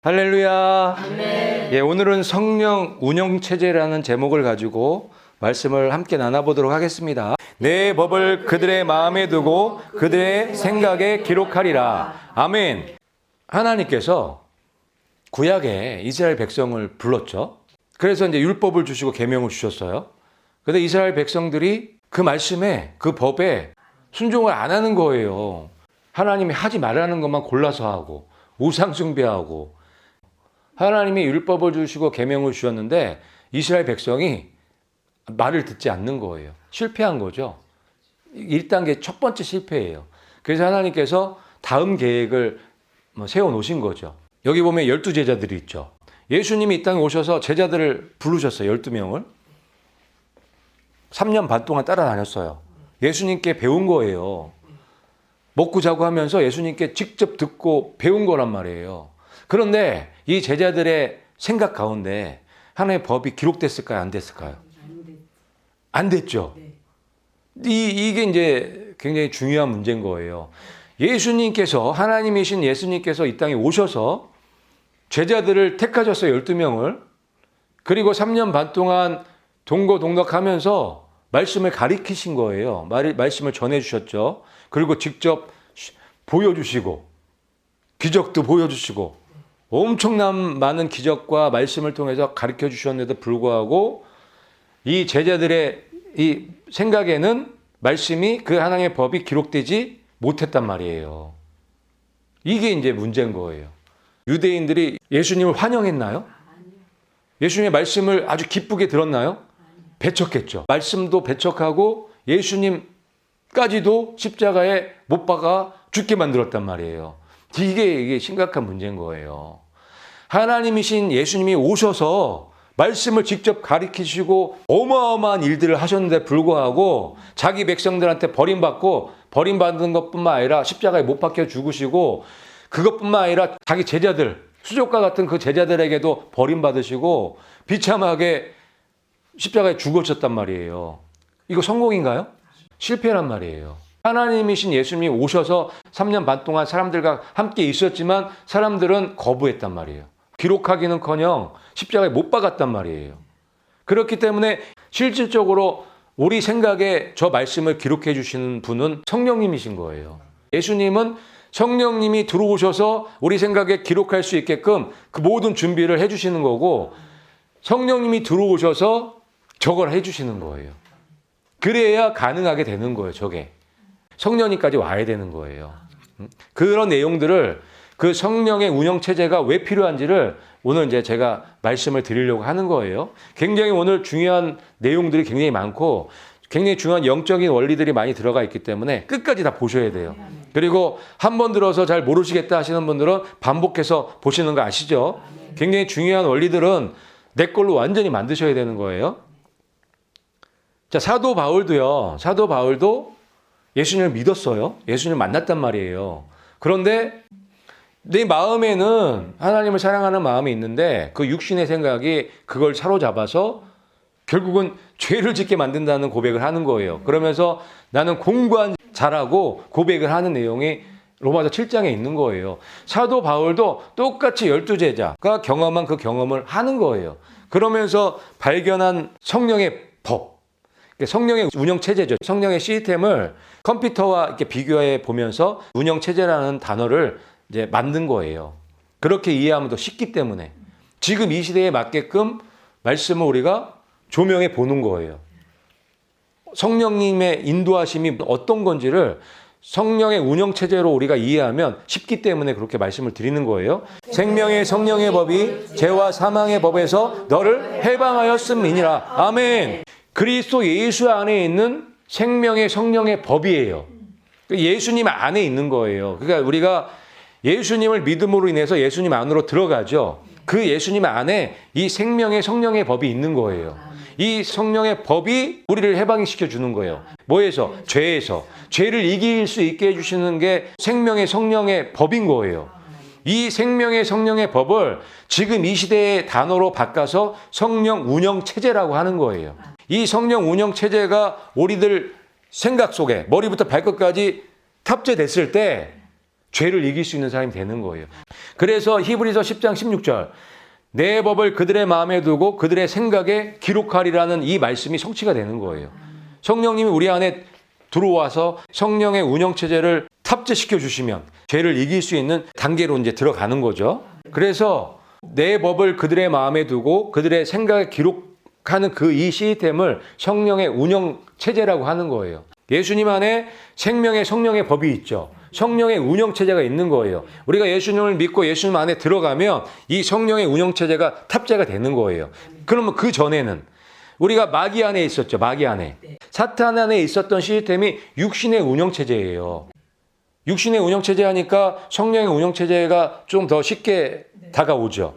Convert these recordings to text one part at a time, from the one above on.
할렐루야. 아멘. 예, 오늘은 성령 운영체제라는 제목을 가지고 말씀을 함께 나눠보도록 하겠습니다. 내 법을 그들의 마음에 두고 그들의 생각에 기록하리라. 아멘. 하나님께서 구약에 이스라엘 백성을 불렀죠. 그래서 이제 율법을 주시고 계명을 주셨어요. 근데 이스라엘 백성들이 그 말씀에, 그 법에 순종을 안 하는 거예요. 하나님이 하지 말라는 것만 골라서 하고 우상 숭배하고, 하나님이 율법을 주시고 계명을 주셨는데 이스라엘 백성이 말을 듣지 않는 거예요. 실패한 거죠. 1단계 첫 번째 실패예요. 그래서 하나님께서 다음 계획을 세워놓으신 거죠. 여기 보면 12제자들이 있죠. 예수님이 이 땅에 오셔서 제자들을 부르셨어요. 12명을. 3년 반 동안 따라다녔어요. 예수님께 배운 거예요. 먹고 자고 하면서 예수님께 직접 듣고 배운 거란 말이에요. 그런데 이 제자들의 생각 가운데 하나님의 법이 기록됐을까요? 안 됐을까요? 안 됐죠. 이게 이제 굉장히 중요한 문제인 거예요. 예수님께서, 하나님이신 예수님께서 이 땅에 오셔서 제자들을 택하셨어요. 12명을. 그리고 3년 반 동안 동거동락하면서 말씀을 가르치신 거예요. 말씀을 전해주셨죠. 그리고 직접 보여주시고 기적도 보여주시고 엄청난 많은 기적과 말씀을 통해서 가르쳐 주셨는데도 불구하고 이 제자들의 이 생각에는 말씀이, 그 하나님의 법이 기록되지 못했단 말이에요. 이게 이제 문제인 거예요. 유대인들이 예수님을 환영했나요? 예수님의 말씀을 아주 기쁘게 들었나요? 배척했죠. 말씀도 배척하고 예수님까지도 십자가에 못 박아 죽게 만들었단 말이에요. 이게 심각한 문제인 거예요. 하나님이신 예수님이 오셔서 말씀을 직접 가르치시고 어마어마한 일들을 하셨는데 불구하고 자기 백성들한테 버림받는 것뿐만 아니라 십자가에 못 박혀 죽으시고, 그것뿐만 아니라 자기 제자들, 수족과 같은 그 제자들에게도 버림받으시고 비참하게 십자가에 죽으셨단 말이에요. 이거 성공인가요? 실패란 말이에요. 하나님이신 예수님이 오셔서 3년 반 동안 사람들과 함께 있었지만 사람들은 거부했단 말이에요. 기록하기는커녕 십자가에 못 박았단 말이에요. 그렇기 때문에 실질적으로 우리 생각에 저 말씀을 기록해 주시는 분은 성령님이신 거예요. 예수님은 성령님이 들어오셔서 우리 생각에 기록할 수 있게끔 그 모든 준비를 해주시는 거고, 성령님이 들어오셔서 저걸 해주시는 거예요. 그래야 가능하게 되는 거예요. 저게 성령님까지 와야 되는 거예요. 그런 내용들을, 그 성령의 운영체제가 왜 필요한지를 오늘 이제 제가 말씀을 드리려고 하는 거예요. 굉장히 오늘 중요한 내용들이 굉장히 많고 굉장히 중요한 영적인 원리들이 많이 들어가 있기 때문에 끝까지 다 보셔야 돼요. 그리고 한 번 들어서 잘 모르시겠다 하시는 분들은 반복해서 보시는 거 아시죠? 굉장히 중요한 원리들은 내 걸로 완전히 만드셔야 되는 거예요. 자, 사도 바울도 예수님을 믿었어요. 예수님을 만났단 말이에요. 그런데 내 마음에는 하나님을 사랑하는 마음이 있는데 그 육신의 생각이 그걸 사로잡아서 결국은 죄를 짓게 만든다는 고백을 하는 거예요. 그러면서 나는 공부한 자라고 고백을 하는 내용이 로마서 7장에 있는 거예요. 사도 바울도 똑같이 12제자가 경험한 그 경험을 하는 거예요. 그러면서 발견한 성령의 법, 성령의 운영체제죠. 성령의 시스템을 컴퓨터와 이렇게 비교해 보면서 운영체제라는 단어를 이제 만든 거예요. 그렇게 이해하면 더 쉽기 때문에 지금 이 시대에 맞게끔 말씀을 우리가 조명해 보는 거예요. 성령님의 인도하심이 어떤 건지를 성령의 운영체제로 우리가 이해하면 쉽기 때문에 그렇게 말씀을 드리는 거예요. 생명의 성령의 법이 죄와 사망의 법에서 너를 해방하였음이니라. 아멘. 그리스도 예수 안에 있는 생명의 성령의 법이에요. 예수님 안에 있는 거예요. 그러니까 우리가 예수님을 믿음으로 인해서 예수님 안으로 들어가죠. 그 예수님 안에 이 생명의 성령의 법이 있는 거예요. 이 성령의 법이 우리를 해방시켜 주는 거예요. 뭐에서? 죄에서. 죄를 이길 수 있게 해주시는 게 생명의 성령의 법인 거예요. 이 생명의 성령의 법을 지금 이 시대의 단어로 바꿔서 성령 운영체제라고 하는 거예요. 이 성령 운영체제가 우리들 생각 속에 머리부터 발끝까지 탑재됐을 때 죄를 이길 수 있는 사람이 되는 거예요. 그래서 히브리서 10장 16절 내 법을 그들의 마음에 두고 그들의 생각에 기록하리라는 이 말씀이 성취가 되는 거예요. 성령님이 우리 안에 들어와서 성령의 운영체제를 탑재시켜 주시면 죄를 이길 수 있는 단계로 이제 들어가는 거죠. 그래서 내 법을 그들의 마음에 두고 그들의 생각에 기록하는 그 이 시스템을 성령의 운영체제라고 하는 거예요. 예수님 안에 생명의 성령의 법이 있죠. 성령의 운영체제가 있는 거예요. 우리가 예수님을 믿고 예수님 안에 들어가면 이 성령의 운영체제가 탑재가 되는 거예요. 그러면 그 전에는 우리가 마귀 안에 있었죠. 마귀 안에. 사탄 안에 있었던 시스템이 육신의 운영체제예요. 육신의 운영체제 하니까 성령의 운영체제가 좀 더 쉽게 다가오죠.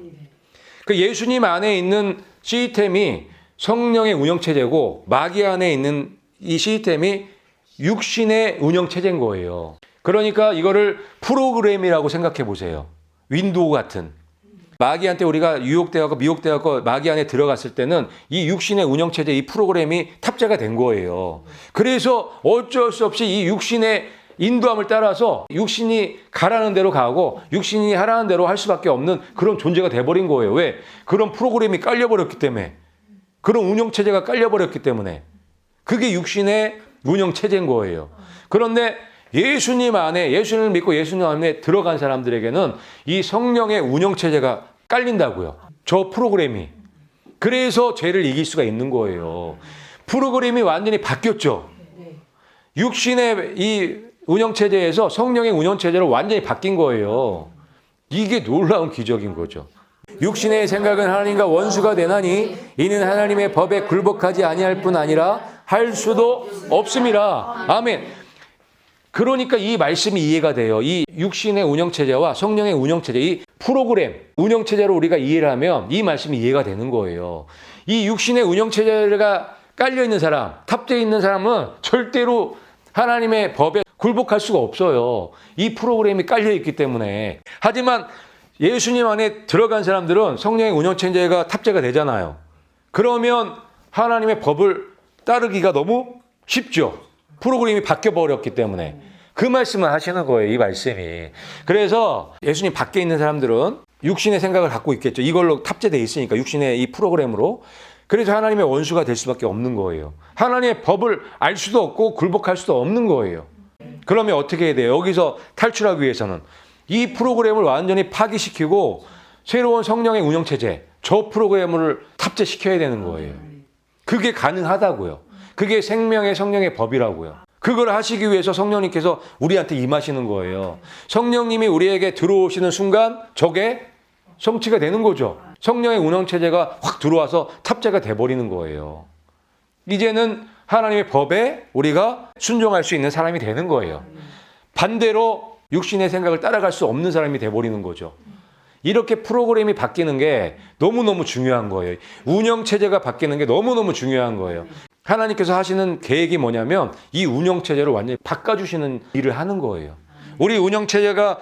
그 예수님 안에 있는 시스템이 성령의 운영체제고 마귀 안에 있는 이 시스템이 육신의 운영체제인 거예요. 그러니까 이거를 프로그램이라고 생각해 보세요. 윈도우 같은. 마귀한테 우리가 유혹되고 미혹되고 마귀 안에 들어갔을 때는 이 육신의 운영체제 이 프로그램이 탑재가 된 거예요. 그래서 어쩔 수 없이 이 육신의 인도함을 따라서 육신이 가라는 대로 가고 육신이 하라는 대로 할 수밖에 없는 그런 존재가 돼버린 거예요. 왜? 그런 프로그램이 깔려버렸기 때문에. 그런 운영체제가 깔려버렸기 때문에. 그게 육신의 운영체제인 거예요. 그런데 예수님 안에 예수님을 믿고 예수님 안에 들어간 사람들에게는 이 성령의 운영체제가 깔린다고요. 저 프로그램이. 그래서 죄를 이길 수가 있는 거예요. 프로그램이 완전히 바뀌었죠. 육신의 이 운영체제에서 성령의 운영체제로 완전히 바뀐 거예요. 이게 놀라운 기적인 거죠. 육신의 생각은 하나님과 원수가 되나니 이는 하나님의 법에 굴복하지 아니할 뿐 아니라 할 수도 없음이라. 아멘. 그러니까 이 말씀이 이해가 돼요. 이 육신의 운영체제와 성령의 운영체제, 이 프로그램, 운영체제로 우리가 이해를 하면 이 말씀이 이해가 되는 거예요. 이 육신의 운영체제가 깔려있는 사람, 탑재해 있는 사람은 절대로 하나님의 법에 굴복할 수가 없어요. 이 프로그램이 깔려있기 때문에. 하지만 예수님 안에 들어간 사람들은 성령의 운영체제가 탑재가 되잖아요. 그러면 하나님의 법을 따르기가 너무 쉽죠. 프로그램이 바뀌어버렸기 때문에. 그 말씀을 하시는 거예요. 이 말씀이. 그래서 예수님 밖에 있는 사람들은 육신의 생각을 갖고 있겠죠. 이걸로 탑재되어 있으니까 육신의 이 프로그램으로. 그래서 하나님의 원수가 될 수밖에 없는 거예요. 하나님의 법을 알 수도 없고 굴복할 수도 없는 거예요. 그러면 어떻게 해야 돼요? 여기서 탈출하기 위해서는 이 프로그램을 완전히 파기시키고 새로운 성령의 운영체제, 저 프로그램을 탑재시켜야 되는 거예요. 그게 가능하다고요. 그게 생명의 성령의 법이라고요. 그걸 하시기 위해서 성령님께서 우리한테 임하시는 거예요. 성령님이 우리에게 들어오시는 순간 저게 성취가 되는 거죠. 성령의 운영체제가 확 들어와서 탑재가 돼버리는 거예요. 이제는 하나님의 법에 우리가 순종할 수 있는 사람이 되는 거예요. 반대로 육신의 생각을 따라갈 수 없는 사람이 돼버리는 거죠. 이렇게 프로그램이 바뀌는 게 너무너무 중요한 거예요. 운영체제가 바뀌는 게 너무너무 중요한 거예요. 하나님께서 하시는 계획이 뭐냐면 이 운영체제를 완전히 바꿔주시는 일을 하는 거예요. 우리 운영체제가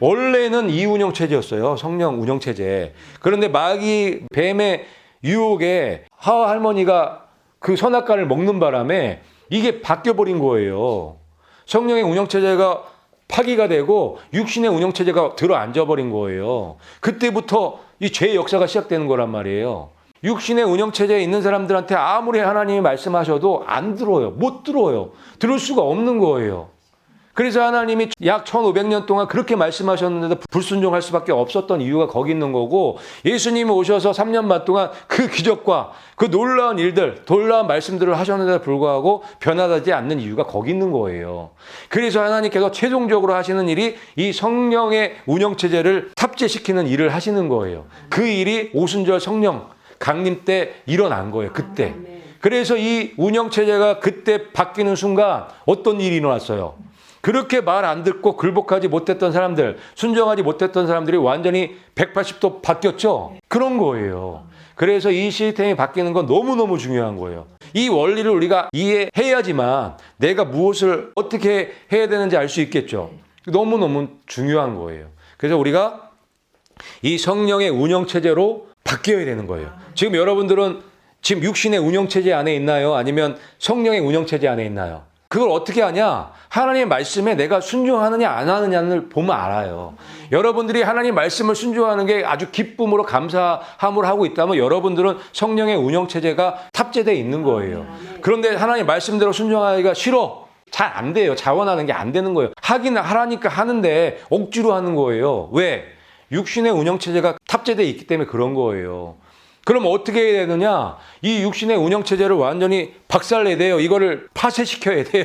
원래는 이 운영체제였어요. 성령 운영체제. 그런데 마귀 뱀의 유혹에 하와 할머니가 그 선악과를 먹는 바람에 이게 바뀌어버린 거예요. 성령의 운영체제가 파기가 되고 육신의 운영체제가 들어앉아버린 거예요. 그때부터 이 죄의 역사가 시작되는 거란 말이에요. 육신의 운영체제에 있는 사람들한테 아무리 하나님이 말씀하셔도 안 들어요. 못 들어요. 들을 수가 없는 거예요. 그래서 하나님이 약 1500년 동안 그렇게 말씀하셨는데도 불순종할 수밖에 없었던 이유가 거기 있는 거고, 예수님이 오셔서 3년 반 동안 그 기적과 그 놀라운 일들, 놀라운 말씀들을 하셨는데도 불구하고 변화되지 않는 이유가 거기 있는 거예요. 그래서 하나님께서 최종적으로 하시는 일이 이 성령의 운영체제를 탑재시키는 일을 하시는 거예요. 그 일이 오순절 성령 강림 때 일어난 거예요. 그때. 그래서 이 운영체제가 그때 바뀌는 순간 어떤 일이 일어났어요? 그렇게 말 안 듣고 굴복하지 못했던 사람들, 순종하지 못했던 사람들이 완전히 180도 바뀌었죠? 그런 거예요. 그래서 이 시스템이 바뀌는 건 너무너무 중요한 거예요. 이 원리를 우리가 이해해야지만 내가 무엇을 어떻게 해야 되는지 알 수 있겠죠. 너무너무 중요한 거예요. 그래서 우리가 이 성령의 운영체제로 바뀌어야 되는 거예요. 지금 여러분들은 지금 육신의 운영체제 안에 있나요? 아니면 성령의 운영체제 안에 있나요? 그걸 어떻게 하냐? 하나님의 말씀에 내가 순종하느냐 안 하느냐를 보면 알아요. 여러분들이 하나님 말씀을 순종하는 게 아주 기쁨으로 감사함으로 하고 있다면 여러분들은 성령의 운영체제가 탑재되어 있는 거예요. 그런데 하나님 말씀대로 순종하기가 싫어. 잘 안 돼요. 자원하는 게 안 되는 거예요. 하긴 하라니까 하는데 억지로 하는 거예요. 왜? 육신의 운영체제가 탑재되어 있기 때문에 그런 거예요. 그럼 어떻게 해야 되느냐? 이 육신의 운영체제를 완전히 박살내야 돼요. 이거를 파쇄시켜야 돼요.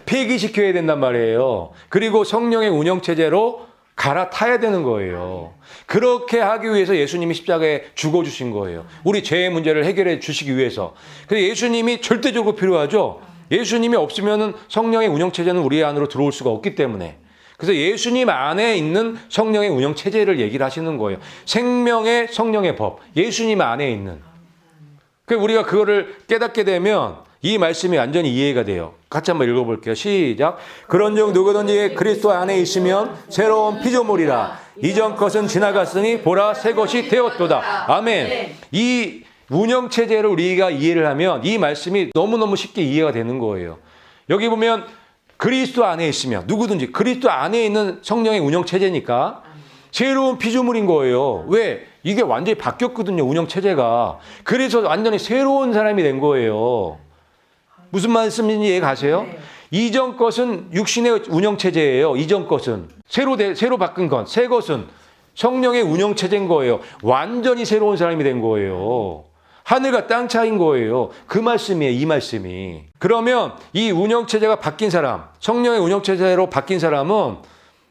폐기시켜야 된단 말이에요. 그리고 성령의 운영체제로 갈아타야 되는 거예요. 그렇게 하기 위해서 예수님이 십자가에 죽어주신 거예요. 우리 죄의 문제를 해결해 주시기 위해서. 그래서 예수님이 절대적으로 필요하죠. 예수님이 없으면 성령의 운영체제는 우리 안으로 들어올 수가 없기 때문에. 그래서 예수님 안에 있는 성령의 운영체제를 얘기를 하시는 거예요. 생명의 성령의 법. 예수님 안에 있는. 그래서 우리가 그거를 깨닫게 되면 이 말씀이 완전히 이해가 돼요. 같이 한번 읽어볼게요. 시작. 그런즉 누구든지 그리스도 안에 있으면 새로운 피조물이라. 이전 것은 지나갔으니 보라 새 것이 되었도다. 아멘. 이 운영체제를 우리가 이해를 하면 이 말씀이 너무너무 쉽게 이해가 되는 거예요. 여기 보면 그리스도 안에 있으면 누구든지 그리스도 안에 있는 성령의 운영체제니까 새로운 피조물인 거예요. 왜? 이게 완전히 바뀌었거든요. 운영체제가. 그래서 완전히 새로운 사람이 된 거예요. 무슨 말씀인지 이해 가세요? 이전 것은 육신의 운영체제예요. 이전 것은. 새로 바뀐 것. 새 것은 성령의 운영체제인 거예요. 완전히 새로운 사람이 된 거예요. 하늘과 땅 차이인 거예요. 그 말씀이에요. 이 말씀이. 그러면 이 운영체제가 바뀐 사람, 성령의 운영체제로 바뀐 사람은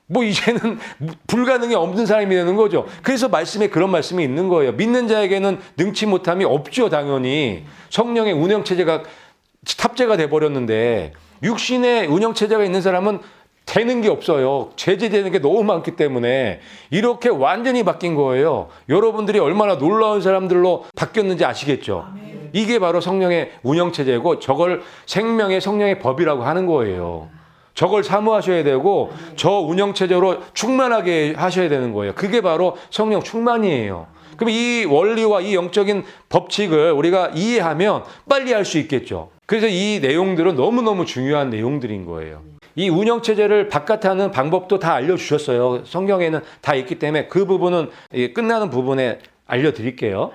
뭐 이제는 불가능이 없는 사람이 되는 거죠. 그래서 말씀에 그런 말씀이 있는 거예요. 믿는 자에게는 능치 못함이 없죠. 당연히. 성령의 운영체제가 탑재가 돼버렸는데 육신의 운영체제가 있는 사람은 되는 게 없어요. 제재되는 게 너무 많기 때문에 이렇게 완전히 바뀐 거예요. 여러분들이 얼마나 놀라운 사람들로 바뀌었는지 아시겠죠? 이게 바로 성령의 운영체제고 저걸 생명의 성령의 법이라고 하는 거예요. 저걸 사모하셔야 되고 저 운영체제로 충만하게 하셔야 되는 거예요. 그게 바로 성령 충만이에요. 그럼 이 원리와 이 영적인 법칙을 우리가 이해하면 빨리 할 수 있겠죠. 그래서 이 내용들은 너무너무 중요한 내용들인 거예요. 이 운영체제를 바깥하는 방법도 다 알려주셨어요. 성경에는 다 있기 때문에 그 부분은 끝나는 부분에 알려드릴게요.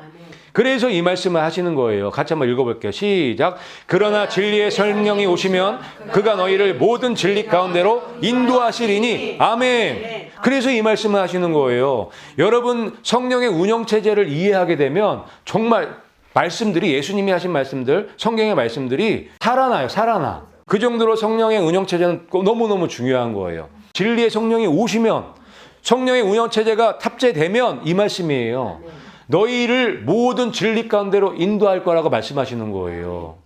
그래서 이 말씀을 하시는 거예요. 같이 한번 읽어볼게요. 시작. 그러나 진리의 성령이 오시면 그가 너희를 모든 진리 가운데로 인도하시리니. 아멘. 그래서 이 말씀을 하시는 거예요. 여러분 성령의 운영체제를 이해하게 되면 정말 말씀들이 예수님이 하신 말씀들, 성경의 말씀들이 살아나요. 살아나. 그 정도로 성령의 운영체제는 너무너무 중요한 거예요. 진리의 성령이 오시면 성령의 운영체제가 탑재되면 이 말씀이에요. 너희를 모든 진리 가운데로 인도할 거라고 말씀하시는 거예요.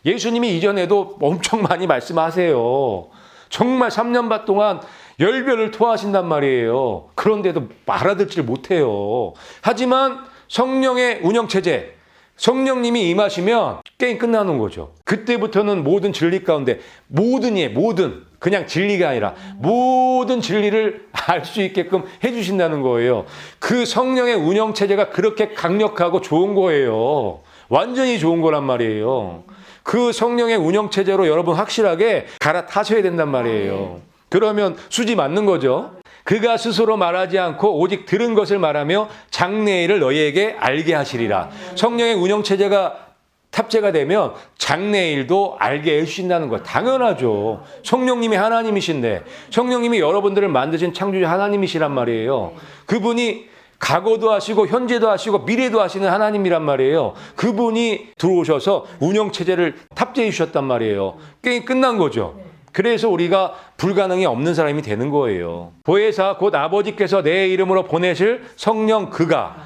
예수님이 이전에도 엄청 많이 말씀하세요. 정말 3년 반 동안 열변을 토하신단 말이에요. 그런데도 알아듣지를 못해요. 하지만 성령의 운영체제, 성령님이 임하시면 게임 끝나는 거죠. 그때부터는 모든 진리 가운데 모든 그냥 진리가 아니라 모든 진리를 알 수 있게끔 해주신다는 거예요. 그 성령의 운영체제가 그렇게 강력하고 좋은 거예요. 완전히 좋은 거란 말이에요. 그 성령의 운영체제로 여러분 확실하게 갈아타셔야 된단 말이에요. 그러면 수지 맞는 거죠. 그가 스스로 말하지 않고 오직 들은 것을 말하며 장래일을 너희에게 알게 하시리라. 성령의 운영체제가 탑재가 되면 장래일도 알게 해주신다는 거 당연하죠. 성령님이 하나님이신데 성령님이 여러분들을 만드신 창조주 하나님이시란 말이에요. 그분이 과거도 하시고 현재도 하시고 미래도 하시는 하나님이란 말이에요. 그분이 들어오셔서 운영체제를 탑재해 주셨단 말이에요. 게임 끝난 거죠. 그래서 우리가 불가능이 없는 사람이 되는 거예요. 보혜사 곧 아버지께서 내 이름으로 보내실 성령 그가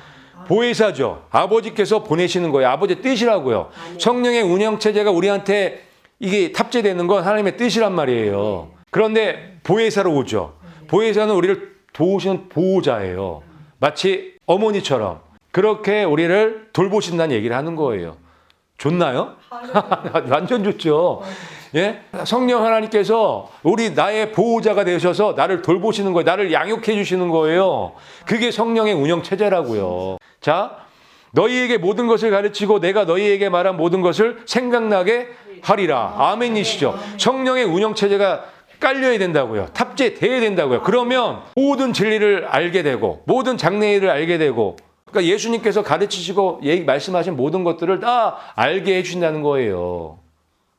보혜사죠. 아버지께서 보내시는 거예요. 아버지의 뜻이라고요. 성령의 운영체제가 우리한테 이게 탑재되는 건 하나님의 뜻이란 말이에요. 그런데 보혜사로 오죠. 보혜사는 우리를 도우시는 보호자예요. 마치 어머니처럼 그렇게 우리를 돌보신다는 얘기를 하는 거예요. 좋나요? 완전 좋죠. 예? 성령 하나님께서 나의 보호자가 되셔서 나를 돌보시는 거예요. 나를 양육해 주시는 거예요. 그게 성령의 운영체제라고요. 자, 너희에게 모든 것을 가르치고 내가 너희에게 말한 모든 것을 생각나게 하리라. 아멘이시죠. 성령의 운영체제가 깔려야 된다고요. 탑재돼야 된다고요. 그러면 모든 진리를 알게 되고 모든 장래일을 알게 되고 그러니까 예수님께서 가르치시고 말씀하신 모든 것들을 다 알게 해주신다는 거예요.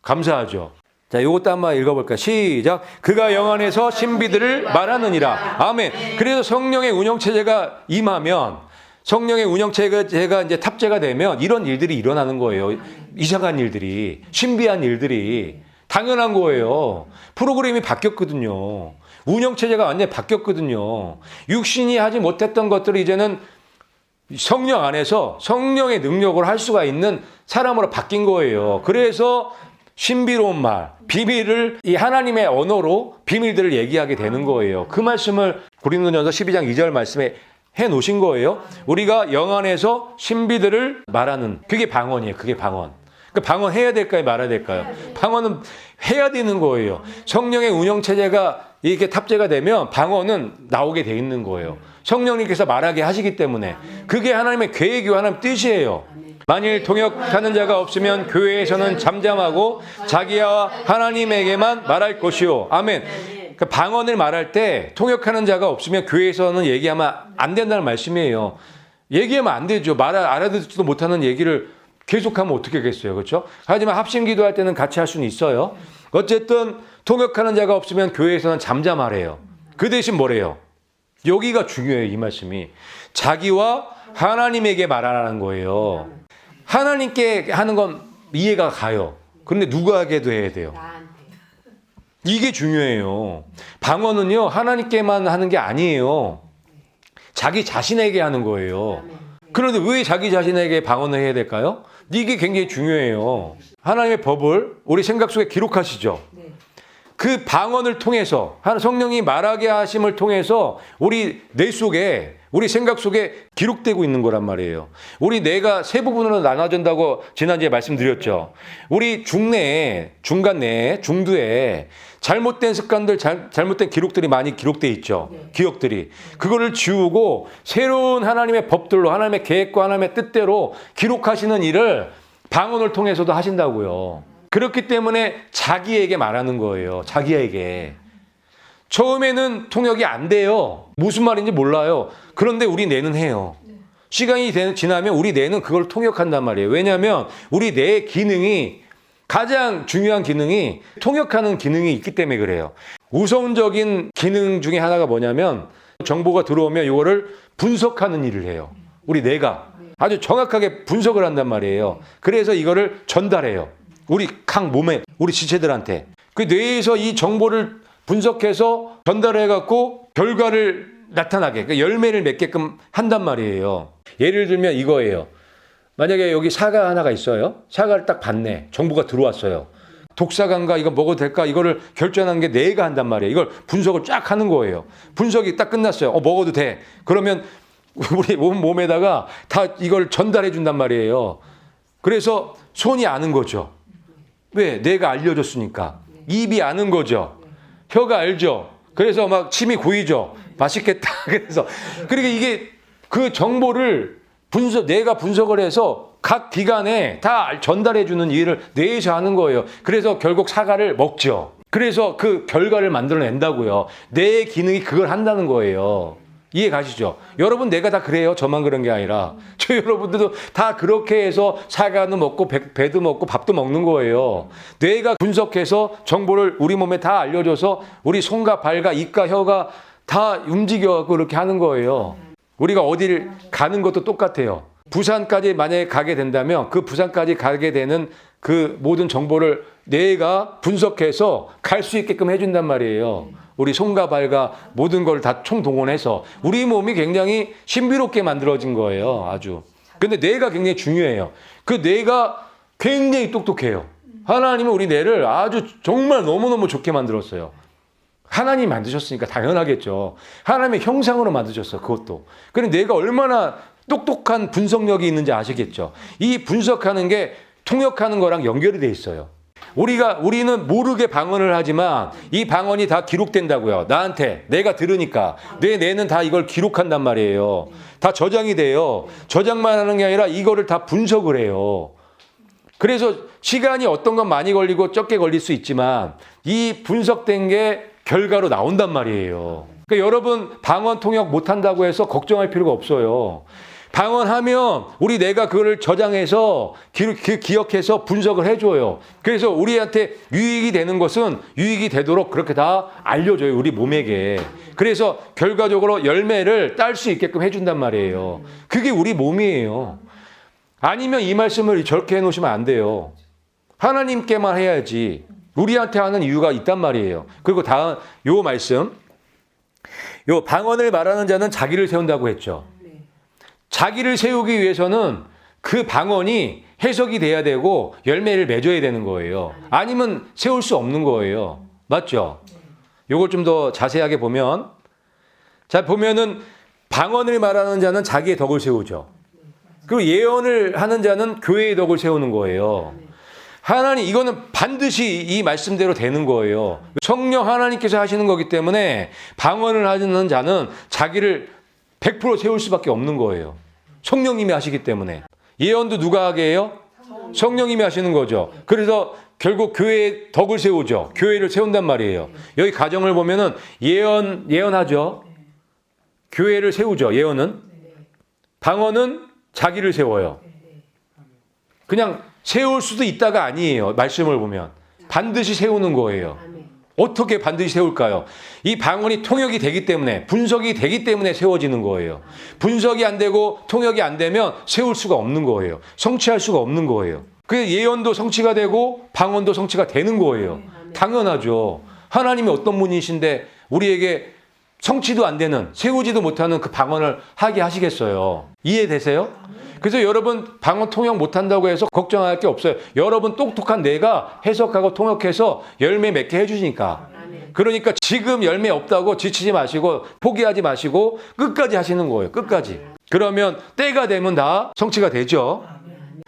감사하죠. 자, 이것도 한번 읽어볼까요? 시작. 그가 영안에서 신비들을 말하느니라. 아멘. 그래서 성령의 운영체제가 임하면 성령의 운영체제가 이제 탑재가 되면 이런 일들이 일어나는 거예요. 이상한 일들이, 신비한 일들이 당연한 거예요. 프로그램이 바뀌었거든요. 운영체제가 완전히 바뀌었거든요. 육신이 하지 못했던 것들을 이제는 성령 안에서 성령의 능력으로 할 수가 있는 사람으로 바뀐 거예요. 그래서 신비로운 말, 비밀을 이 하나님의 언어로 비밀들을 얘기하게 되는 거예요. 그 말씀을 고린도전서 12장 2절 말씀에 해 놓으신 거예요. 우리가 영안에서 신비들을 말하는 그게 방언이에요. 그게 방언. 그 방언 해야 될까요? 말아야 될까요? 방언은 해야 되는 거예요. 성령의 운영체제가 이렇게 탑재가 되면 방언은 나오게 돼 있는 거예요. 성령님께서 말하게 하시기 때문에 그게 하나님의 계획이고 하나님의 뜻이에요. 만일 통역하는 자가 없으면 교회에서는 잠잠하고 자기와 하나님에게만 말할 것이요. 아멘. 그 방언을 말할 때 통역하는 자가 없으면 교회에서는 얘기하면 안 된다는 말씀이에요. 얘기하면 안 되죠. 알아듣지도 못하는 얘기를 계속하면 어떻게 하겠어요. 그렇죠? 하지만 합심 기도할 때는 같이 할 수는 있어요. 어쨌든 통역하는 자가 없으면 교회에서는 잠잠하래요. 그 대신 뭐래요? 여기가 중요해요. 이 말씀이. 자기와 하나님에게 말하라는 거예요. 하나님께 하는 건 이해가 가요. 그런데 누구에게도 해야 돼요. 이게 중요해요. 방언은요, 하나님께만 하는 게 아니에요. 자기 자신에게 하는 거예요. 그런데 왜 자기 자신에게 방언을 해야 될까요? 이게 굉장히 중요해요. 하나님의 법을 우리 생각 속에 기록하시죠. 그 방언을 통해서 성령이 말하게 하심을 통해서 우리 뇌 속에 우리 생각 속에 기록되고 있는 거란 말이에요. 우리 뇌가 세 부분으로 나눠진다고 지난주에 말씀드렸죠. 우리 중뇌에, 중간뇌에, 중두에 잘못된 습관들, 잘못된 기록들이 많이 기록돼 있죠. 기억들이. 그거를 지우고 새로운 하나님의 법들로 하나님의 계획과 하나님의 뜻대로 기록하시는 일을 방언을 통해서도 하신다고요. 그렇기 때문에 자기에게 말하는 거예요. 자기에게. 처음에는 통역이 안 돼요. 무슨 말인지 몰라요. 그런데 우리 뇌는 해요. 시간이 지나면 우리 뇌는 그걸 통역한단 말이에요. 왜냐하면 우리 뇌의 기능이 가장 중요한 기능이 통역하는 기능이 있기 때문에 그래요. 우선적인 기능 중에 하나가 뭐냐면 정보가 들어오면 이거를 분석하는 일을 해요. 우리 뇌가 아주 정확하게 분석을 한단 말이에요. 그래서 이거를 전달해요. 우리 각 몸에 우리 지체들한테 그 뇌에서 이 정보를 분석해서 전달해갖고 결과를 나타나게 그러니까 열매를 맺게끔 한단 말이에요. 예를 들면 이거예요. 만약에 여기 사과 하나가 있어요. 사과를 딱 봤네. 정보가 들어왔어요. 독사간가 이거 먹어도 될까? 이거를 결정하는 게 뇌가 한단 말이에요. 이걸 분석을 쫙 하는 거예요. 분석이 딱 끝났어요. 먹어도 돼. 그러면 우리 몸에다가 다 이걸 전달해 준단 말이에요. 그래서 손이 아는 거죠. 왜? 뇌가 알려줬으니까. 입이 아는 거죠. 혀가 알죠. 그래서 막 침이 고이죠. 맛있겠다. 그래서 그러니까 이게 그 정보를 뇌가 분석을 해서 각 기관에 다 전달해 주는 일을 뇌에서 하는 거예요. 그래서 결국 사과를 먹죠. 그래서 그 결과를 만들어낸다고요. 뇌의 기능이 그걸 한다는 거예요. 이해 가시죠? 여러분 뇌가 다 그래요. 저만 그런 게 아니라 저 여러분들도 다 그렇게 해서 사과도 먹고 배도 먹고 밥도 먹는 거예요. 뇌가 분석해서 정보를 우리 몸에 다 알려줘서 우리 손과 발과 입과 혀가 다 움직여 그렇게 하는 거예요. 우리가 어디를 가는 것도 똑같아요. 부산까지 만약에 가게 된다면 그 부산까지 가게 되는 그 모든 정보를 뇌가 분석해서 갈 수 있게끔 해준단 말이에요. 우리 손과 발과 모든 걸 다 총동원해서 우리 몸이 굉장히 신비롭게 만들어진 거예요. 아주. 근데 뇌가 굉장히 중요해요. 그 뇌가 굉장히 똑똑해요. 하나님은 우리 뇌를 아주 정말 너무너무 좋게 만들었어요. 하나님이 만드셨으니까 당연하겠죠. 하나님의 형상으로 만드셨어. 그것도. 그런데 뇌가 얼마나 똑똑한 분석력이 있는지 아시겠죠. 이 분석하는 게 통역하는 거랑 연결이 돼 있어요. 우리는 모르게 방언을 하지만 이 방언이 다 기록된다고요. 나한테 내가 들으니까 내 뇌는 다 이걸 기록한단 말이에요. 다 저장이 돼요. 저장만 하는 게 아니라 이거를 다 분석을 해요. 그래서 시간이 어떤 건 많이 걸리고 적게 걸릴 수 있지만 이 분석된 게 결과로 나온단 말이에요. 그러니까 여러분 방언 통역 못한다고 해서 걱정할 필요가 없어요. 방언하면 우리 뇌가 그거를 저장해서 기억해서 분석을 해줘요. 그래서 우리한테 유익이 되는 것은 유익이 되도록 그렇게 다 알려줘요. 우리 몸에게. 그래서 결과적으로 열매를 딸 수 있게끔 해준단 말이에요. 그게 우리 몸이에요. 아니면 이 말씀을 저렇게 해놓으시면 안 돼요. 하나님께만 해야지. 우리한테 하는 이유가 있단 말이에요. 그리고 다음 요 말씀. 요 방언을 말하는 자는 자기를 세운다고 했죠. 자기를 세우기 위해서는 그 방언이 해석이 돼야 되고 열매를 맺어야 되는 거예요. 아니면 세울 수 없는 거예요. 맞죠? 요걸 좀 더 자세하게 보면, 자, 보면은 방언을 말하는 자는 자기의 덕을 세우죠. 그리고 예언을 하는 자는 교회의 덕을 세우는 거예요. 하나님, 이거는 반드시 이 말씀대로 되는 거예요. 성령 하나님께서 하시는 거기 때문에 방언을 하는 자는 자기를 100% 세울 수밖에 없는 거예요. 성령님이 하시기 때문에. 예언도 누가 하게 해요? 성령님이 하시는 거죠. 그래서 결국 교회의 덕을 세우죠. 교회를 세운단 말이에요. 여기 가정을 보면은 예언하죠. 교회를 세우죠. 예언은. 방언은 자기를 세워요. 그냥 세울 수도 있다가 아니에요. 말씀을 보면. 반드시 세우는 거예요. 어떻게 반드시 세울까요? 이 방언이 통역이 되기 때문에, 분석이 되기 때문에 세워지는 거예요. 분석이 안 되고 통역이 안 되면 세울 수가 없는 거예요. 성취할 수가 없는 거예요. 그 예언도 성취가 되고 방언도 성취가 되는 거예요. 당연하죠. 하나님이 어떤 분이신데 우리에게 성취도 안 되는, 세우지도 못하는 그 방언을 하게 하시겠어요. 이해되세요? 그래서 여러분 방언 통역 못한다고 해서 걱정할 게 없어요. 여러분 똑똑한 뇌가 해석하고 통역해서 열매 맺게 해주시니까. 그러니까 지금 열매 없다고 지치지 마시고 포기하지 마시고 끝까지 하시는 거예요. 끝까지. 그러면 때가 되면 다 성취가 되죠.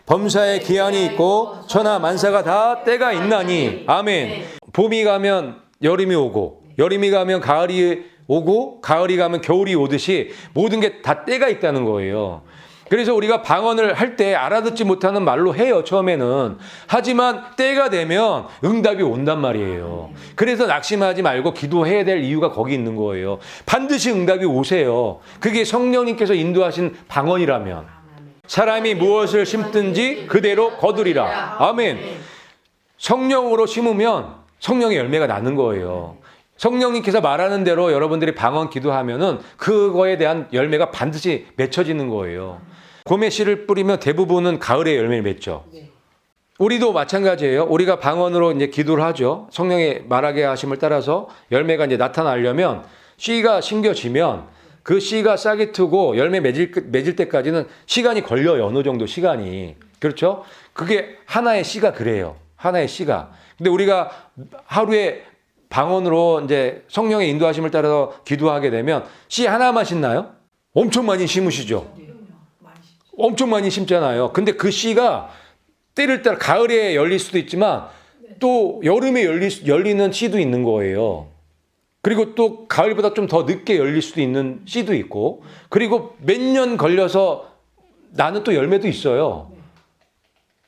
범사에 기한이 있고 천하 만사가 다 때가 있나니. 아멘. 봄이 가면 여름이 오고 여름이 가면 가을이 오고 가을이 가면 겨울이 오듯이 모든 게 다 때가 있다는 거예요. 그래서 우리가 방언을 할 때 알아듣지 못하는 말로 해요, 처음에는. 하지만 때가 되면 응답이 온단 말이에요. 그래서 낙심하지 말고 기도해야 될 이유가 거기 있는 거예요. 반드시 응답이 오세요. 그게 성령님께서 인도하신 방언이라면. 사람이 무엇을 심든지 그대로 거두리라. 아멘. 성령으로 심으면 성령의 열매가 나는 거예요. 성령님께서 말하는 대로 여러분들이 방언 기도하면은 그거에 대한 열매가 반드시 맺혀지는 거예요. 봄에 씨를 뿌리면 대부분은 가을에 열매를 맺죠. 우리도 마찬가지예요. 우리가 방언으로 이제 기도를 하죠. 성령의 말하게 하심을 따라서 열매가 이제 나타나려면 씨가 심겨지면 그 씨가 싹이 트고 열매 맺을 때까지는 시간이 걸려요. 어느 정도 시간이. 그렇죠? 그게 하나의 씨가 그래요. 하나의 씨가. 근데 우리가 하루에 방언으로 이제 성령의 인도하심을 따라서 기도하게 되면 씨 하나만 심나요? 엄청 많이 심으시죠? 엄청 많이 심잖아요. 근데 그 씨가 때를 따라 가을에 열릴 수도 있지만 또 여름에 열리는 씨도 있는 거예요. 그리고 또 가을보다 좀 더 늦게 열릴 수도 있는 씨도 있고 그리고 몇 년 걸려서 나는 또 열매도 있어요.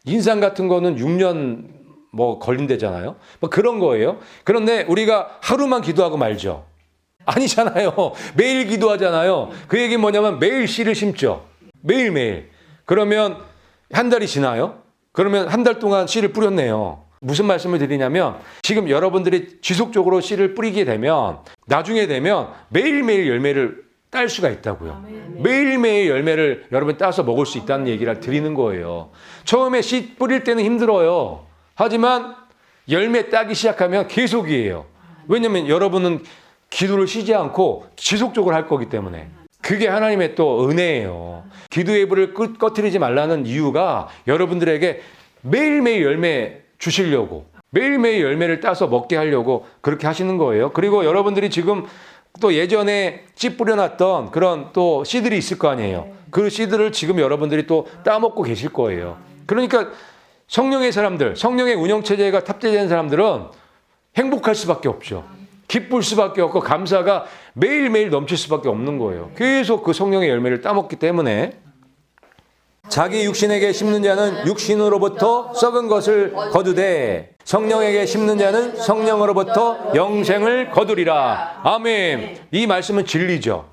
인삼 같은 거는 6년 뭐 걸린대잖아요. 뭐 그런 거예요. 그런데 우리가 하루만 기도하고 말죠. 아니잖아요. 매일 기도하잖아요. 그 얘기는 뭐냐면 매일 씨를 심죠. 매일매일. 그러면 한 달이 지나요. 그러면 한 달 동안 씨를 뿌렸네요. 무슨 말씀을 드리냐면 지금 여러분들이 지속적으로 씨를 뿌리게 되면 나중에 되면 매일매일 열매를 딸 수가 있다고요. 매일매일 열매를 여러분 따서 먹을 수 있다는 얘기를 드리는 거예요. 처음에 씨 뿌릴 때는 힘들어요. 하지만 열매 따기 시작하면 계속이에요. 왜냐하면 여러분은 기도를 쉬지 않고 지속적으로 할 거기 때문에. 그게 하나님의 또 은혜예요. 기도의 불을 꺼트리지 말라는 이유가 여러분들에게 매일매일 열매 주시려고 매일매일 열매를 따서 먹게 하려고 그렇게 하시는 거예요. 그리고 여러분들이 지금 또 예전에 씨 뿌려놨던 그런 또 씨들이 있을 거 아니에요. 그 씨들을 지금 여러분들이 또 따먹고 계실 거예요. 그러니까 성령의 사람들, 성령의 운영체제가 탑재된 사람들은 행복할 수밖에 없죠. 기쁠 수밖에 없고 감사가 매일매일 넘칠 수밖에 없는 거예요. 계속 그 성령의 열매를 따먹기 때문에. 자기 육신에게 심는 자는 육신으로부터 썩은 것을 거두되 성령에게 심는 자는 성령으로부터 영생을 거두리라. 아멘. 이 말씀은 진리죠.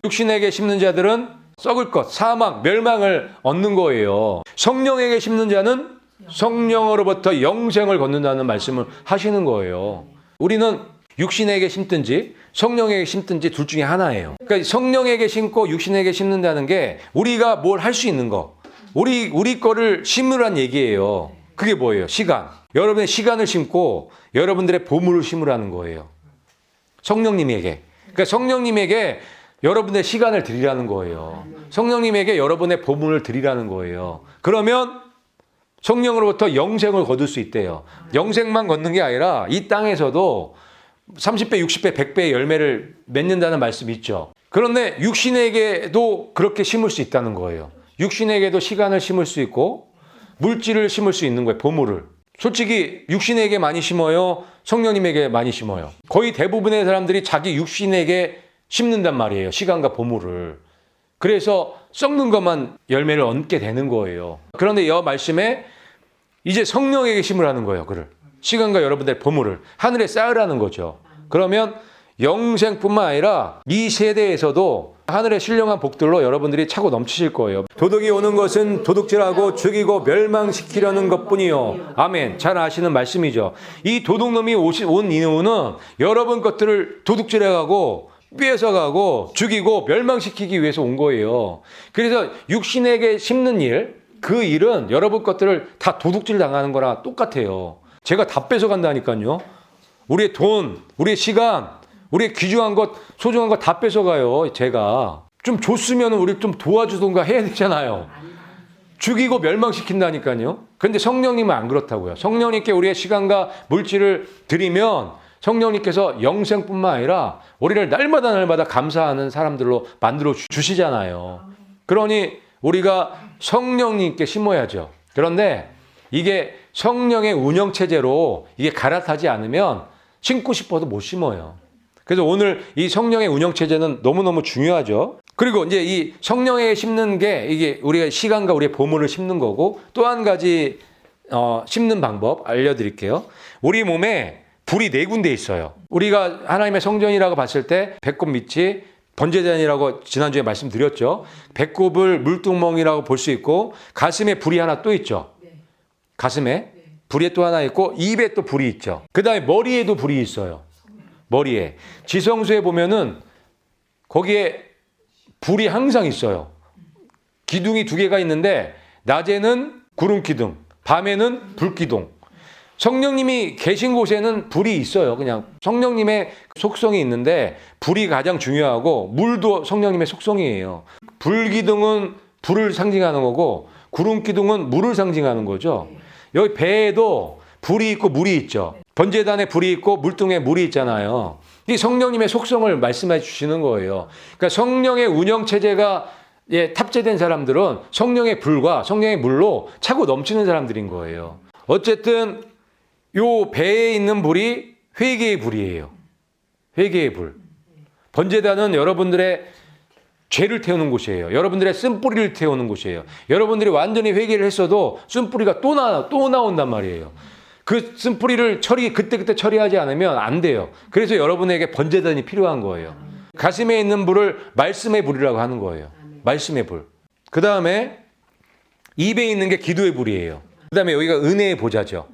육신에게 심는 자들은 썩을 것, 사망, 멸망을 얻는 거예요. 성령에게 심는 자는 성령으로부터 영생을 거둔다는 말씀을 하시는 거예요. 우리는 육신에게 심든지 성령에게 심든지 둘 중에 하나예요. 그러니까 성령에게 심고 육신에게 심는다는 게 우리가 뭘 할 수 있는 거, 우리 거를 심으란 얘기예요. 그게 뭐예요? 시간. 여러분의 시간을 심고 여러분들의 보물을 심으라는 거예요. 성령님에게. 그러니까 성령님에게 여러분의 시간을 드리라는 거예요. 성령님에게 여러분의 보물을 드리라는 거예요. 그러면 성령으로부터 영생을 거둘 수 있대요. 영생만 걷는 게 아니라 이 땅에서도 30배, 60배, 100배의 열매를 맺는다는 말씀이 있죠. 그런데 육신에게도 그렇게 심을 수 있다는 거예요. 육신에게도 시간을 심을 수 있고 물질을 심을 수 있는 거예요. 보물을. 솔직히 육신에게 많이 심어요? 성령님에게 많이 심어요? 거의 대부분의 사람들이 자기 육신에게 심는단 말이에요. 시간과 보물을. 그래서 썩는 것만 열매를 얻게 되는 거예요. 그런데 이 말씀에 이제 성령에게 심으라는 거예요. 그를. 시간과 여러분들의 보물을 하늘에 쌓으라는 거죠. 그러면 영생뿐만 아니라 이 세대에서도 하늘의 신령한 복들로 여러분들이 차고 넘치실 거예요. 도둑이 오는 것은 도둑질하고 죽이고 멸망시키려는 것뿐이요. 아멘. 잘 아시는 말씀이죠. 이 도둑놈이 온 이유는 여러분 것들을 도둑질해가고 뺏어가고 죽이고 멸망시키기 위해서 온 거예요. 그래서 육신에게 심는 일, 그 일은 여러분 것들을 다 도둑질 당하는 거랑 똑같아요. 제가 다 뺏어간다니까요. 우리의 돈, 우리의 시간, 우리의 귀중한 것, 소중한 것 다 뺏어가요. 제가 좀 줬으면 우리 좀 도와주던가 해야 되잖아요. 죽이고 멸망시킨다니까요. 그런데 성령님은 안 그렇다고요. 성령님께 우리의 시간과 물질을 드리면 성령님께서 영생뿐만 아니라 우리를 날마다 감사하는 사람들로 만들어 주시잖아요. 그러니 우리가 성령님께 심어야죠. 그런데 이게 성령의 운영체제로 이게 갈아타지 않으면 심고 싶어도 못 심어요. 그래서 오늘 이 성령의 운영체제는 너무너무 중요하죠. 그리고 이제 이 성령에게 심는 게 이게 우리가 시간과 우리의 보물을 심는 거고, 또 한 가지 심는 방법 알려드릴게요. 우리 몸에 불이 4군데 있어요. 우리가 하나님의 성전이라고 봤을 때 배꼽 밑이 번제단이라고 지난주에 말씀드렸죠. 배꼽을 물두멍이라고 볼 수 있고, 가슴에 불이 하나 또 있죠. 가슴에 불이 또 하나 있고, 입에 또 불이 있죠. 그 다음에 머리에도 불이 있어요. 머리에. 지성소에 보면은 거기에 불이 항상 있어요. 기둥이 2개가 있는데 낮에는 구름 기둥, 밤에는 불 기둥. 성령님이 계신 곳에는 불이 있어요. 그냥 성령님의 속성이 있는데 불이 가장 중요하고, 물도 성령님의 속성이에요. 불 기둥은 불을 상징하는 거고, 구름 기둥은 물을 상징하는 거죠. 여기 배에도 불이 있고 물이 있죠. 번제단에 불이 있고 물등에 물이 있잖아요. 이 성령님의 속성을 말씀해 주시는 거예요. 그러니까 성령의 운영체제가 탑재된 사람들은 성령의 불과 성령의 물로 차고 넘치는 사람들인 거예요. 어쨌든 요 배에 있는 불이 회개의 불이에요. 회개의 불. 번제단은 여러분들의 죄를 태우는 곳이에요. 여러분들의 쓴뿌리를 태우는 곳이에요. 여러분들이 완전히 회개를 했어도 쓴뿌리가 또 나온단 말이에요. 그 쓴뿌리를 그때 처리하지 않으면 안 돼요. 그래서 여러분에게 번제단이 필요한 거예요. 가슴에 있는 불을 말씀의 불이라고 하는 거예요. 말씀의 불. 그 다음에 입에 있는 게 기도의 불이에요. 그 다음에 여기가 은혜의 보좌죠.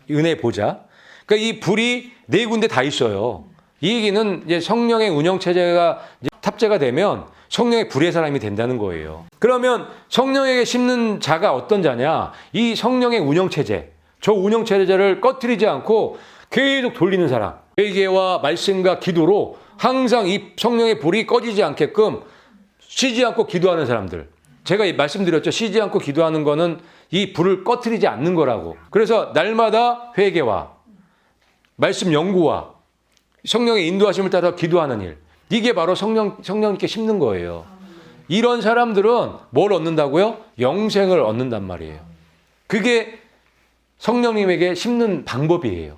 은혜의 보좌. 그러니까 이 불이 4군데 다 있어요. 이 얘기는 이제 성령의 운영체제가 탑재가 되면 성령의 불의 사람이 된다는 거예요. 그러면 성령에게 심는 자가 어떤 자냐? 이 성령의 운영체제, 저 운영체제를 꺼트리지 않고 계속 돌리는 사람. 회개와 말씀과 기도로 항상 이 성령의 불이 꺼지지 않게끔 쉬지 않고 기도하는 사람들. 제가 말씀드렸죠. 쉬지 않고 기도하는 거는 이 불을 꺼트리지 않는 거라고. 그래서 날마다 회개와 말씀 연구와 성령의 인도하심을 따라 기도하는 일. 이게 바로 성령님께 심는 거예요. 이런 사람들은 뭘 얻는다고요? 영생을 얻는단 말이에요. 그게 성령님에게 심는 방법이에요.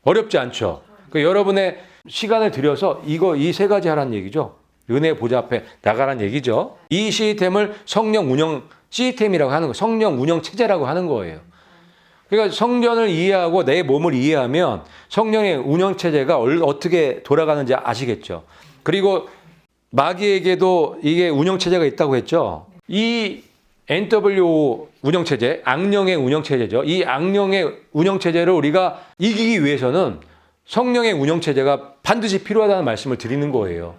어렵지 않죠? 그러니까 여러분의 시간을 들여서 이 3가지 하라는 얘기죠. 은혜 보좌 앞에 나가라는 얘기죠. 이 시스템을 성령 운영 시스템이라고 하는 거, 성령 운영 체제라고 하는 거예요. 그러니까 성전을 이해하고 내 몸을 이해하면 성령의 운영 체제가 어떻게 돌아가는지 아시겠죠. 그리고 마귀에게도 이게 운영 체제가 있다고 했죠. 이 NWO 운영 체제, 악령의 운영 체제죠. 이 악령의 운영 체제를 우리가 이기기 위해서는 성령의 운영 체제가 반드시 필요하다는 말씀을 드리는 거예요.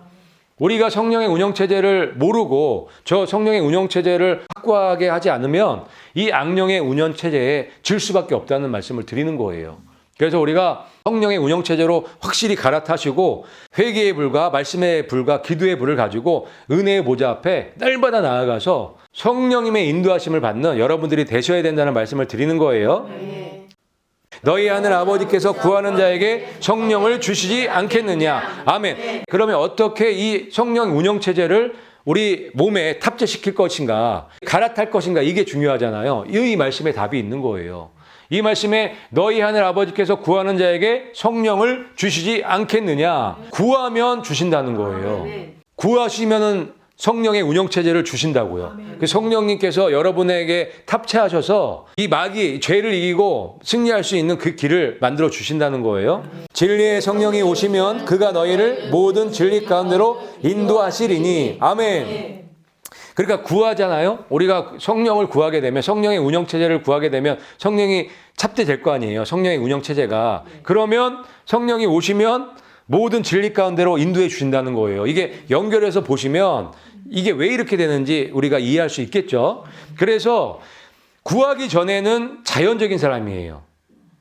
우리가 성령의 운영 체제를 모르고 저 성령의 운영 체제를 확고하게 하지 않으면 이 악령의 운영 체제에 질 수밖에 없다는 말씀을 드리는 거예요. 그래서 우리가 성령의 운영 체제로 확실히 갈아타시고 회개의 불과 말씀의 불과 기도의 불을 가지고 은혜의 보좌 앞에 날마다 나아가서 성령님의 인도하심을 받는 여러분들이 되셔야 된다는 말씀을 드리는 거예요. 너희 하늘 아버지께서 구하는 자에게 성령을 주시지 않겠느냐. 아멘. 그러면 어떻게 이 성령 운영 체제를 우리 몸에 탑재시킬 것인가, 갈아탈 것인가, 이게 중요하잖아요. 이 말씀에 답이 있는 거예요. 이 말씀에 너희 하늘 아버지께서 구하는 자에게 성령을 주시지 않겠느냐. 구하면 주신다는 거예요. 구하시면은 성령의 운영체제를 주신다고요. 그 성령님께서 여러분에게 탑재하셔서 이 마귀, 죄를 이기고 승리할 수 있는 그 길을 만들어 주신다는 거예요. 진리의 성령이 오시면 그가 너희를 모든 진리 가운데로 인도하시리니. 아멘. 그러니까 구하잖아요. 우리가 성령을 구하게 되면, 성령의 운영체제를 구하게 되면 성령이 탑재될 거 아니에요. 성령의 운영체제가. 그러면 성령이 오시면 모든 진리 가운데로 인도해 주신다는 거예요. 이게 연결해서 보시면 이게 왜 이렇게 되는지 우리가 이해할 수 있겠죠. 그래서 구하기 전에는 자연적인 사람이에요.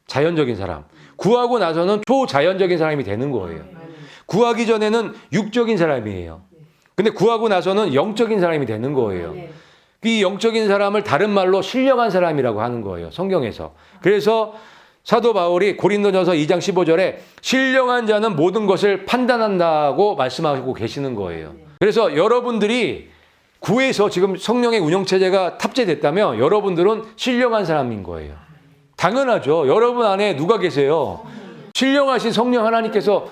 자연적인 사람. 구하고 나서는 초자연적인 사람이 되는 거예요. 구하기 전에는 육적인 사람이에요. 근데 구하고 나서는 영적인 사람이 되는 거예요. 이 영적인 사람을 다른 말로 신령한 사람이라고 하는 거예요. 성경에서. 그래서 사도 바울이 고린도전서 2장 15절에 신령한 자는 모든 것을 판단한다고 말씀하고 계시는 거예요. 그래서 여러분들이 구해서 지금 성령의 운영체제가 탑재됐다면 여러분들은 신령한 사람인 거예요. 당연하죠. 여러분 안에 누가 계세요? 신령하신 성령 하나님께서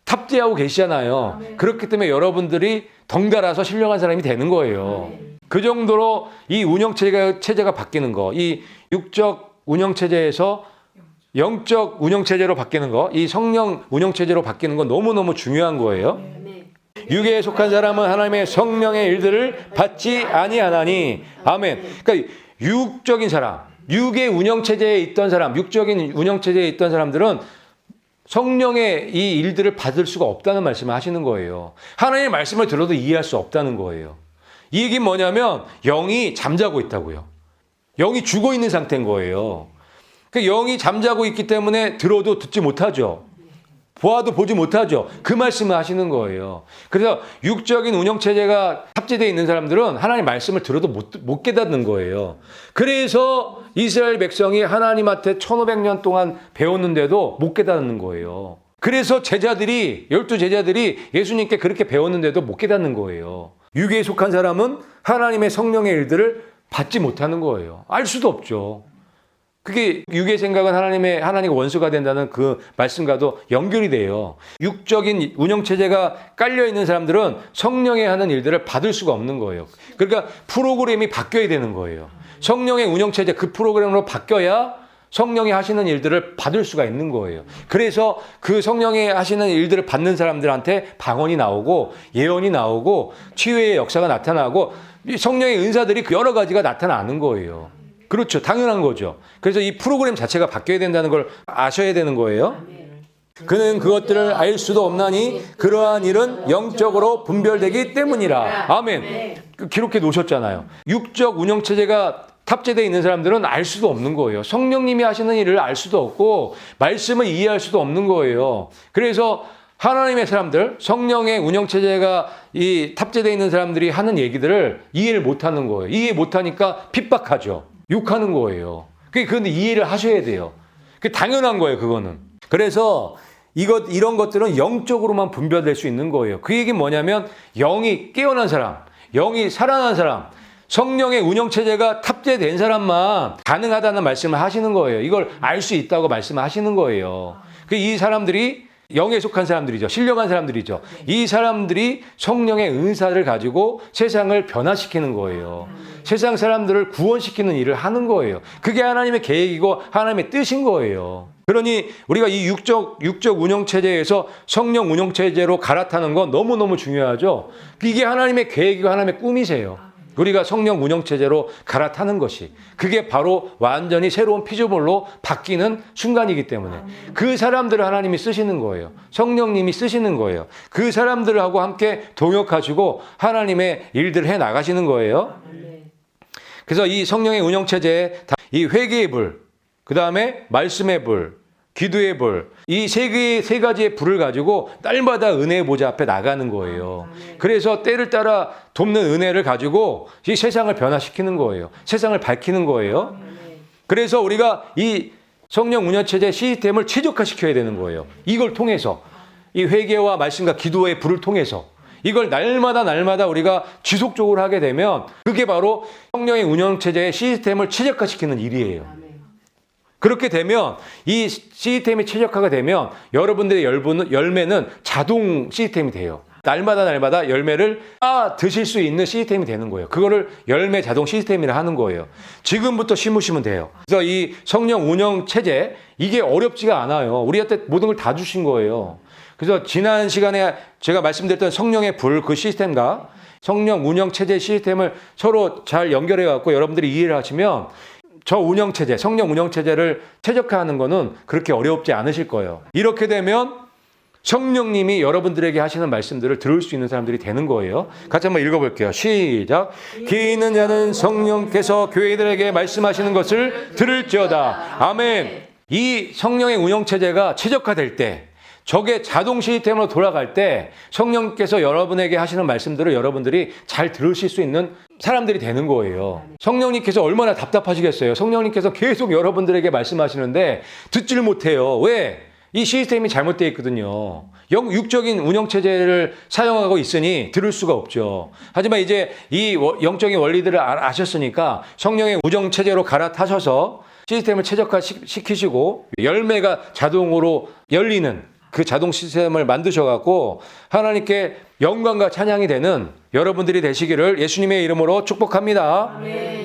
탑재하고 계시잖아요. 그렇기 때문에 여러분들이 덩달아서 신령한 사람이 되는 거예요. 그 정도로 이 운영체제가 바뀌는 거, 이 육적 운영체제에서 영적 운영체제로 바뀌는 거, 이 성령 운영체제로 바뀌는 건 너무너무 중요한 거예요. 육에 속한 사람은 하나님의 성령의 일들을 받지 아니하나니. 아멘. 그러니까 육적인 사람, 육의 운영체제에 있던 사람, 육적인 운영체제에 있던 사람들은 성령의 이 일들을 받을 수가 없다는 말씀을 하시는 거예요. 하나님의 말씀을 들어도 이해할 수 없다는 거예요. 이 얘기는 뭐냐면 영이 잠자고 있다고요. 영이 죽어 있는 상태인 거예요. 그 영이 잠자고 있기 때문에 들어도 듣지 못하죠. 보아도 보지 못하죠. 그 말씀을 하시는 거예요. 그래서 육적인 운영체제가 탑재되어 있는 사람들은 하나님 말씀을 들어도 못 깨닫는 거예요. 그래서 이스라엘 백성이 하나님한테 1500년 동안 배웠는데도 못 깨닫는 거예요. 그래서 제자들이, 12제자들이 예수님께 그렇게 배웠는데도 못 깨닫는 거예요. 육에 속한 사람은 하나님의 성령의 일들을 받지 못하는 거예요. 알 수도 없죠. 그게 육의 생각은 하나님의 원수가 된다는 그 말씀과도 연결이 돼요. 육적인 운영체제가 깔려있는 사람들은 성령의 하는 일들을 받을 수가 없는 거예요. 그러니까 프로그램이 바뀌어야 되는 거예요. 성령의 운영체제 그 프로그램으로 바뀌어야 성령이 하시는 일들을 받을 수가 있는 거예요. 그래서 그 성령이 하시는 일들을 받는 사람들한테 방언이 나오고 예언이 나오고 치유의 역사가 나타나고 성령의 은사들이 여러 가지가 나타나는 거예요. 그렇죠. 당연한 거죠. 그래서 이 프로그램 자체가 바뀌어야 된다는 걸 아셔야 되는 거예요. 그는 그것들을 알 수도 없나니 그러한 일은 영적으로 분별되기 때문이라. 아멘. 기록해 놓으셨잖아요. 육적 운영체제가 탑재되어 있는 사람들은 알 수도 없는 거예요. 성령님이 하시는 일을 알 수도 없고 말씀을 이해할 수도 없는 거예요. 그래서 하나님의 사람들, 성령의 운영체제가 이 탑재되어 있는 사람들이 하는 얘기들을 이해를 못하는 거예요. 이해 못하니까 핍박하죠. 욕하는 거예요. 그런데 이해를 하셔야 돼요. 그게 당연한 거예요, 그거는. 그래서 이런 것들은 영적으로만 분별될 수 있는 거예요. 그 얘기는 뭐냐면 영이 깨어난 사람, 영이 살아난 사람, 성령의 운영체제가 탑재된 사람만 가능하다는 말씀을 하시는 거예요. 이걸 알 수 있다고 말씀을 하시는 거예요. 이 사람들이 영에 속한 사람들이죠. 신령한 사람들이죠. 이 사람들이 성령의 은사를 가지고 세상을 변화시키는 거예요. 세상 사람들을 구원시키는 일을 하는 거예요. 그게 하나님의 계획이고 하나님의 뜻인 거예요. 그러니 우리가 이 육적 운영체제에서 성령 운영체제로 갈아타는 건 너무너무 중요하죠. 이게 하나님의 계획이고 하나님의 꿈이세요. 우리가 성령 운영체제로 갈아타는 것이. 그게 바로 완전히 새로운 피조물로 바뀌는 순간이기 때문에. 그 사람들을 하나님이 쓰시는 거예요. 성령님이 쓰시는 거예요. 그 사람들하고 함께 동역하시고 하나님의 일들을 해 나가시는 거예요. 그래서 이 성령의 운영체제에 이 회개의 불, 그 다음에 말씀의 불, 기도의 불, 이 세 가지의 불을 가지고 날마다 은혜의 보좌 앞에 나가는 거예요. 그래서 때를 따라 돕는 은혜를 가지고 이 세상을 변화시키는 거예요. 세상을 밝히는 거예요. 그래서 우리가 이 성령 운영체제 시스템을 최적화시켜야 되는 거예요. 이걸 통해서 이 회개와 말씀과 기도의 불을 통해서 이걸 날마다 우리가 지속적으로 하게 되면 그게 바로 성령의 운영체제의 시스템을 최적화시키는 일이에요. 그렇게 되면 이 시스템이 최적화가 되면 여러분들의 열매는 자동 시스템이 돼요. 날마다 열매를 드실 수 있는 시스템이 되는 거예요. 그거를 열매 자동 시스템이라 하는 거예요. 지금부터 심으시면 돼요. 그래서 이 성령 운영 체제 이게 어렵지가 않아요. 우리한테 모든 걸 다 주신 거예요. 그래서 지난 시간에 제가 말씀드렸던 성령의 불 그 시스템과 성령 운영 체제 시스템을 서로 잘 연결해 갖고 여러분들이 이해를 하시면 저 운영체제, 성령 운영체제를 최적화하는 거는 그렇게 어렵지 않으실 거예요. 이렇게 되면 성령님이 여러분들에게 하시는 말씀들을 들을 수 있는 사람들이 되는 거예요. 같이 한번 읽어볼게요. 시작. 귀 있는 자는 성령께서 교회들에게 말씀하시는 것을 들을지어다. 아멘. 이 성령의 운영체제가 최적화될 때 저게 자동 시스템으로 돌아갈 때 성령께서 여러분에게 하시는 말씀들을 여러분들이 잘 들으실 수 있는 사람들이 되는 거예요. 성령님께서 얼마나 답답하시겠어요. 성령님께서 계속 여러분들에게 말씀하시는데 듣지를 못해요. 왜? 이 시스템이 잘못되어 있거든요. 육적인 운영체제를 사용하고 있으니 들을 수가 없죠. 하지만 이제 이 영적인 원리들을 아셨으니까 성령의 운영체제로 갈아타셔서 시스템을 최적화시키시고 열매가 자동으로 열리는 그 자동 시스템을 만드셔갖고 하나님께 영광과 찬양이 되는 여러분들이 되시기를 예수님의 이름으로 축복합니다. 아멘.